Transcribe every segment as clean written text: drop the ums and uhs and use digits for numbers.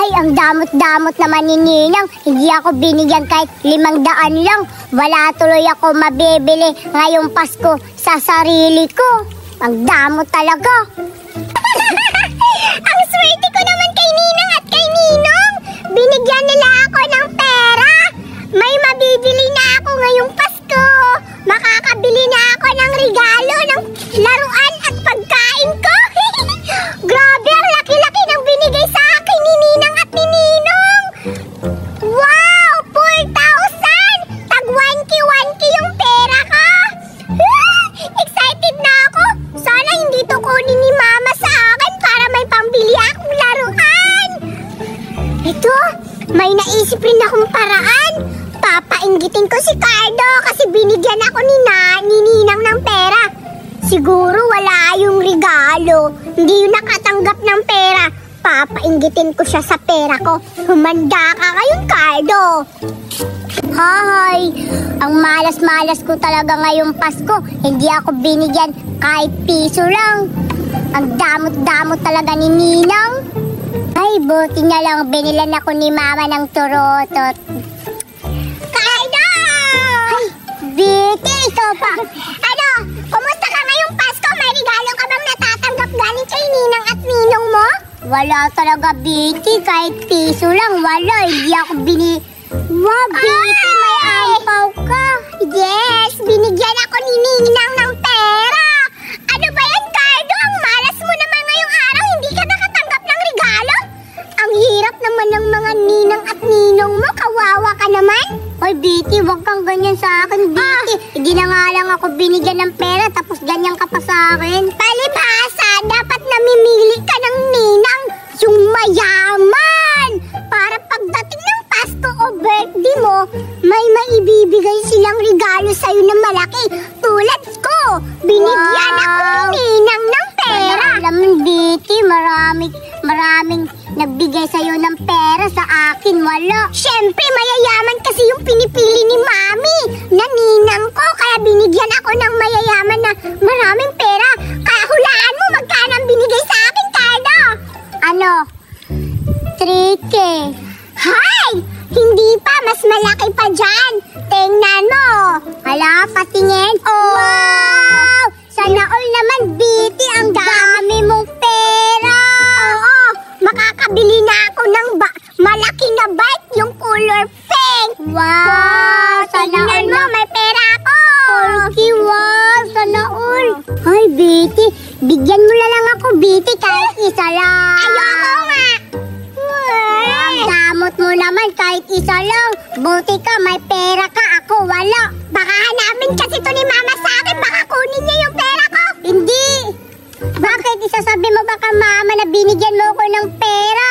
Ay, ang damot-damot naman ni Ninang. Hindi ako binigyan kahit 500 lang. Wala tuloy ako mabibili ngayong Pasko sa sarili ko. Ang damot talaga. Ang swerte ko naman kay Ninang at kay Ninong. Binigyan nila ako ng pera. May mabibili na ako ngayong Pasko. Makakabili na ako ng regalo, ng laruan at pagkain ko. Grabe, ang laki-laki ng binigay sa akin ni Ninang at ni Ninong. Wow! 4,000! Tag 1K yung pera ko. Excited na ako. Sana hindi to kunin ni Mama sa akin para may pambili akong laruan. Ito, may naisip rin akong paraan. Papainggitin ko si Cardo kasi binigyan ako ni Ninang ng pera. Siguro wala yung regalo. Hindi yung nakatanggap ng pera. Papainggitin ko siya sa pera ko. Humanda ka ngayon, Cardo. Hi! Ang malas-malas ko talaga ngayong Pasko. Hindi ako binigyan kahit piso lang. Ang damot-damot talaga ni Ninang. Ay, buti na lang binilan ako ni Mama ng turotot. Cardo! Ay, Betty, ito pa. Ano, kumusta ka ngayong Pasko? May regalo ka bang natatanggap galing kay Ninang at Ninong mo? Wala talaga, Betty. Kahit piso lang, wala. Hindi ako Wow, Betty, may ampaw ka. Yes, binigyan ako ni Ninang ng pera. Ano ba yan, Cardo? Ang malas mo naman ngayong araw. Hindi ka nakatanggap ng regalo? Ang hirap naman ng mga Ninang at Ninong mo. Kawawa ka naman. Hoy, Betty, huwag kang ganyan sa akin, Betty. Hindi na nga lang ako binigyan ng pera tapos ganyan ka pa sa akin. Palibhasa, dapat namimili ka ng Ninang yung mayaman. Para pagdating ng Pasko o birthday mo, may maibibigay silang regalo sa'yo na malaki. Tulad ko, binigyan ako ni Ninang ng pera. Alam mo, Betty, maraming nagbigay sa'yo ng pera, sa akin wala. Siyempre, mayayaman kasi yung pinipili ni Mami na Ninang ko. Kaya binigyan ako ng mayayaman na maraming pera. Kaya hulaan mo magkano ang binigay sa akin, Cardo. Ano? 3K. Hay! Hindi pa, mas malaki pa dyan. Tingnan mo. Hala, patingin. Oh! Wow! Sana all naman, Betty, ang dami mong pera. Oo, makakabili na ako ng malaki na bike, yung color pink. Wow! Sana all mo, may pera ako. Okay, wow! Sana all. Ay, Betty, bigyan mo na lang ako, Betty, kahit isa lang. Ayoko nga. Ang damot mo naman, kahit isa lang. Buti ka, may pera ka, ako wala. Baka hanapin kasi to ni Mama sa akin, baka kunin niya yung pera ko. Hindi. Bakit isasabi mo baka Mama na binigyan mo ko ng pera?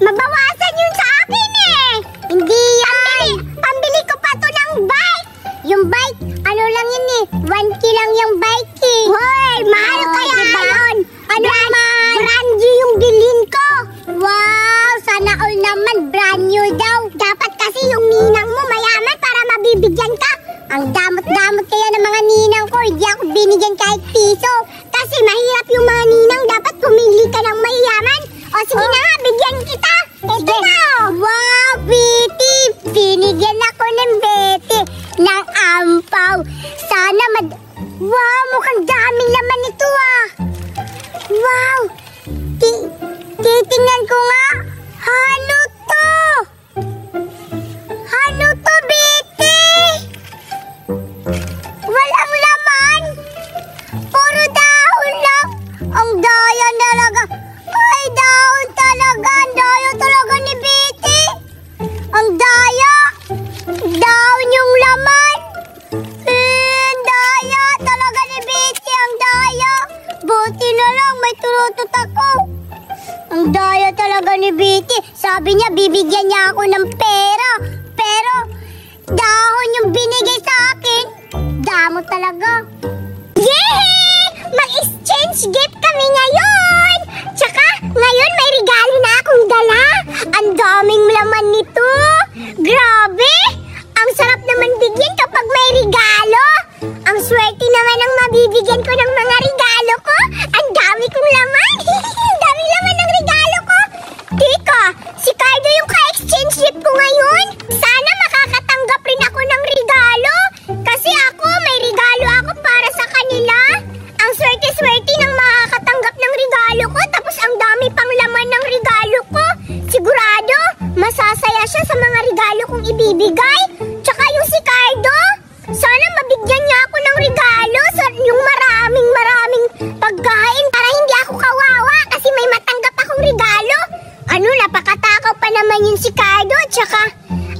Mabawasan yun sa akin eh. Hindi yan. Pambili ko pa to ng bike. Yung bike, ano lang yun eh. 1K lang yung bike eh. Hoy, mahal kaya diba? Yun. Ano naman? Brand new yung bilhin ko. Wow, sana all naman brand new daw. Dapat kasi yung Ninang mo mayaman para mabibigyan ka. Ang damot-damot kaya ng mga Ninang ko. Hindi ako binigyan kahit piso. Kasi mahirap yung mga Ninang. Dapat pumili ka ng mayaman. O sige na nga, bigyan kita. Ito na. Wow, Betty. Binigyan ako ng Betty ng ampaw. Sana wow, mukhang daming laman ito ah. Wow. Titingnan ko nga. Ano to? Ano to, Betty? Walang laman. Puro dahon lang. Ang daya talaga. Ay, dahon talaga. Ang daya talaga ni Betty. Ang daya. Dahon yung laman. Ang daya talaga ni Betty. Ang daya. Buti na lang may turutot ako. Ang daya talaga ni Betty. Sabi niya bibigyan niya ako ng pera. Pero dahon yung binigay sa akin. Damo talaga. Yay! Mag-exchange gift kami ngayon. Tsaka ngayon may regalo na akong dala. Ang daming laman nito. Grabe! Ang sarap naman bigyan kapag may regalo. Ang swerte naman ang mabibigyan ko ng mga regalo ko. Ang dami kong laman. Ang dami laman ng regalo ko. Di ko ibibigay. Tsaka yung si Cardo, sana mabigyan niya ako ng regalo. Yung maraming pagkain para hindi ako kawawa kasi may matanggap akong regalo. Napakatakaw pa naman yun si Cardo. Tsaka,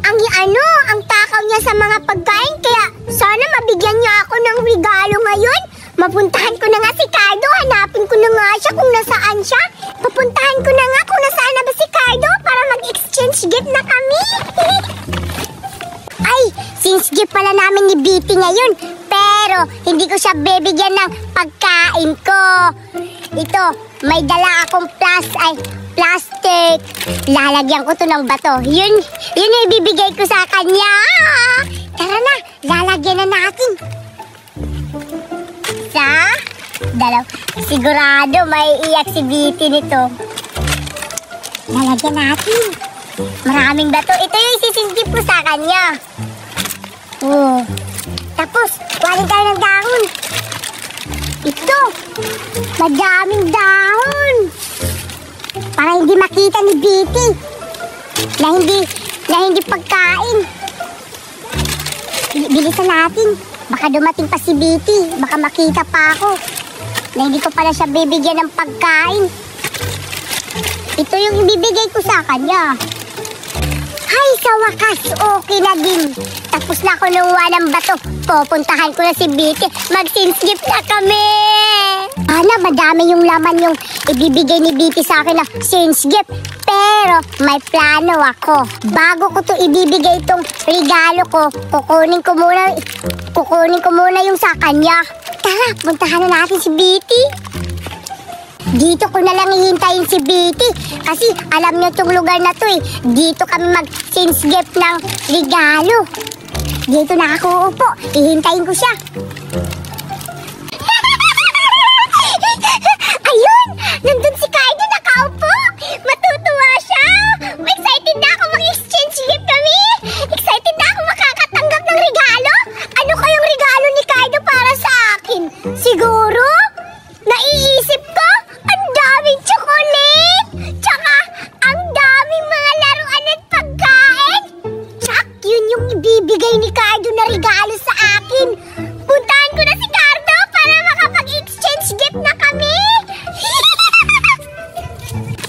ang takaw niya sa mga pagkain. Kaya, sana mabigyan niya ako ng regalo ngayon. Mapuntahan ko na nga si Cardo. Hanapin ko na nga siya kung nasaan siya. Papuntahan ko na nga kung nasaan na ba si Cardo para mag-exchange gift na kami. Ay, since gift pala namin ni Bitty ngayon. Pero, hindi ko siya bibigyan ng pagkain ko. Ito, may dala akong plastic. Lalagyan ko to ng bato. Yun yung ibibigay ko sa kanya. Tara na, lalagyan na natin. Sigurado may iyak si Bitty nito. Lalagyan natin. Maraming bato. Ito yung isisinggip ko sa kanya. Tapos, kuhanin tayo ng dahon. Ito, madaming dahon. Para hindi makita ni Bitty na hindi pagkain. Bilisan natin. Baka dumating pa si Bitty. Baka makita pa ako na hindi ko pala siya bibigyan ng pagkain. Ito yung ibibigay ko sa kanya. Hay, sa wakas, okay na din. Tapos na ako nunguha ng bato. Pupuntahan ko na si Bitty. Mag-sinskip na kami. Madami yung laman yung ibibigay ni Bitty sa akin na sinskip. Pero may plano ako. Bago ko to ibibigay itong regalo ko, kukunin ko muna yung sa kanya. Tara, puntahan na natin si Bitty. Dito ko na lang hihintayin si Bitty kasi alam niyo itong lugar na to eh. Dito kami mag-since gift ng regalo. Dito na ako uupo. Ihintayin ko siya. Ayun! Nandun si Cardo nakaupo. Matutuwa siya. Excited na ako mag-exchange gift kami. Excited na ako makakatanggap ng regalo. Ano kayong regalo ni Cardo para sa akin? Siguro? Naiisip ko? Ang daming chocolate! Tsaka, ang daming mga laruan at pagkain! Tsak, yun yung ibibigay ni Cardo na regalo sa akin! Puntahan ko na si Cardo para makapag-exchange gift na kami!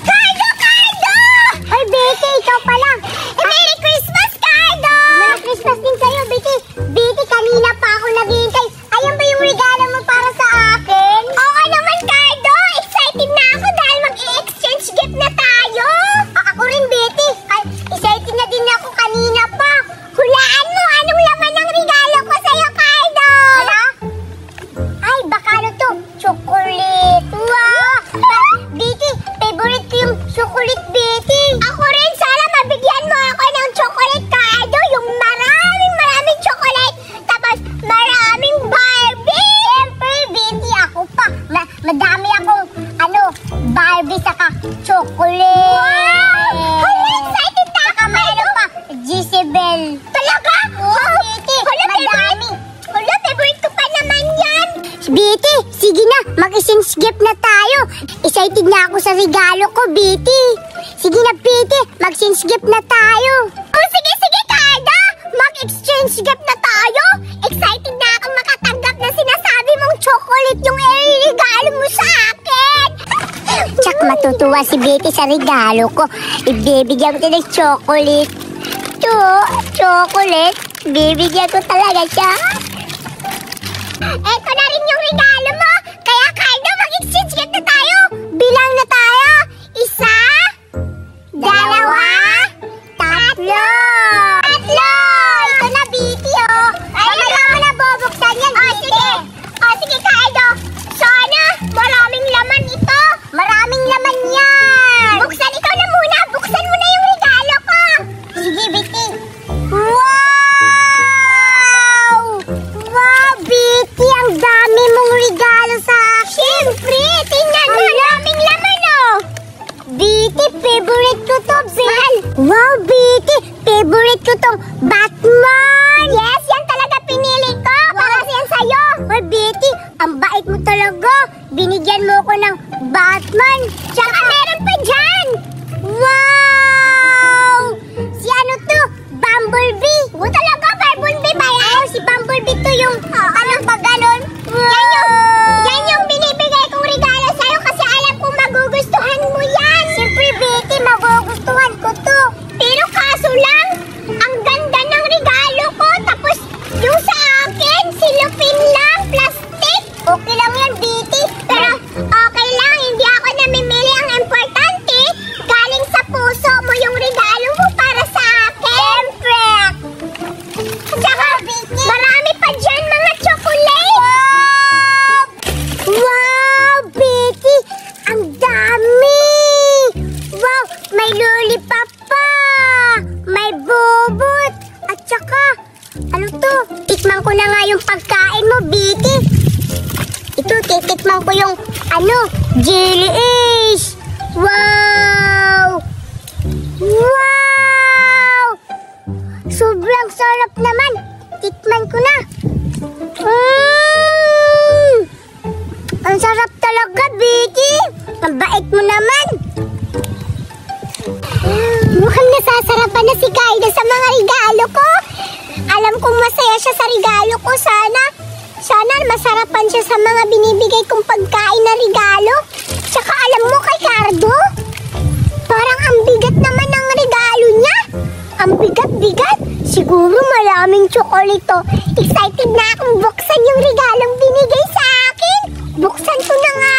Cardo! Ay, Bitty, ikaw pala! Merry Christmas, Cardo! Merry Christmas din sa'yo, Bitty! Bitty, kanina pa ako naghihintay. Ayan ba yung regalo mo para sa akin? Oo naman, Cardo! Excited na ako dahil mag-i-exchange gift na tayo! Ako rin, Bitty. Ay, excited na din ako kanina pa. Hulaan mo, anong laman ng regalo ko sa'yo, Cardo? Ay, baka ano to? Chocolate. Wow! Bitty, favorite ko yung chocolate, Bitty. Ako rin, sana mabigyan mo ako ng chocolate, Cardo. Yung maraming chocolate. Tapos, maraming Barbie. Siyempre, Bitty, ako pa. Madami akong, Barbie saka chocolate. Wow! Hala, excited na ako, Cardo. Pa, Jezebel. Talaga? Oh, Bitty, madami. Hala, favorite ko pa naman yan. Bitty, sige na, mag-exchange gift na tayo. Excited na ako sa regalo ko, Bitty. Sige na, Bitty, mag-exchange gift na tayo. Oh, sige, Cardo. Mag-exchange gift na tayo. Excited na ako makatanggap na sinasabi mong chocolate yung regalo mo sa akin. Tsak, matutuwa si Bitty sa regalo ko. Ibibigyan ko ng chocolate. Chocolate. Bibigyan ko talaga siya. Eto na rin yung regalo mo. Kaya, Cardo, mag-exchange gift na tayo. Bilang na tayo. 1, 2, 3. Ito na, Bitty, oh. Mamaya mo na bubuksan yan, Bitty. Sige, Cardo. Sana maraming laman ito. Maraming laman yan. Buksan ikaw na muna. Buksan mo na yung regalo ko. Sige, Bitty. Wow, Bitty, ang dami mong regalo sa akin. Siyempre, tingnan mo, daming laman, oh. Bitty, favorite ko to, Bel. Wow, Bitty, favorite ko tong Batman. Yes, yan talaga pinili ko. Para yan sa'yo. Hoy, Bitty, ang bait mo talaga. Binigyan mo ko ng Batman. Tsaka meron pa dyan. Wow! Si ano to? Bumblebee. lollipop pa! May bubot! At saka, ano to? Tikman ko na nga yung pagkain mo, Vicky. Ito, titikman ko yung, jelly ace! Wow! Wow! Sobrang sarap naman. Tikman ko na. Ang sarap talaga, Vicky. Ang bait mo naman. Mukhang nasasarapan na si Kayla sa mga regalo ko. Alam kong masaya siya sa regalo ko. Sana masarapan siya sa mga binibigay kong pagkain na regalo. Tsaka alam mo kay Cardo, parang ang bigat naman ng regalo niya. Ang bigat-bigat. Siguro maraming tsokolito. Excited na akong buksan yung regalong binigay sa akin. Buksan ko na nga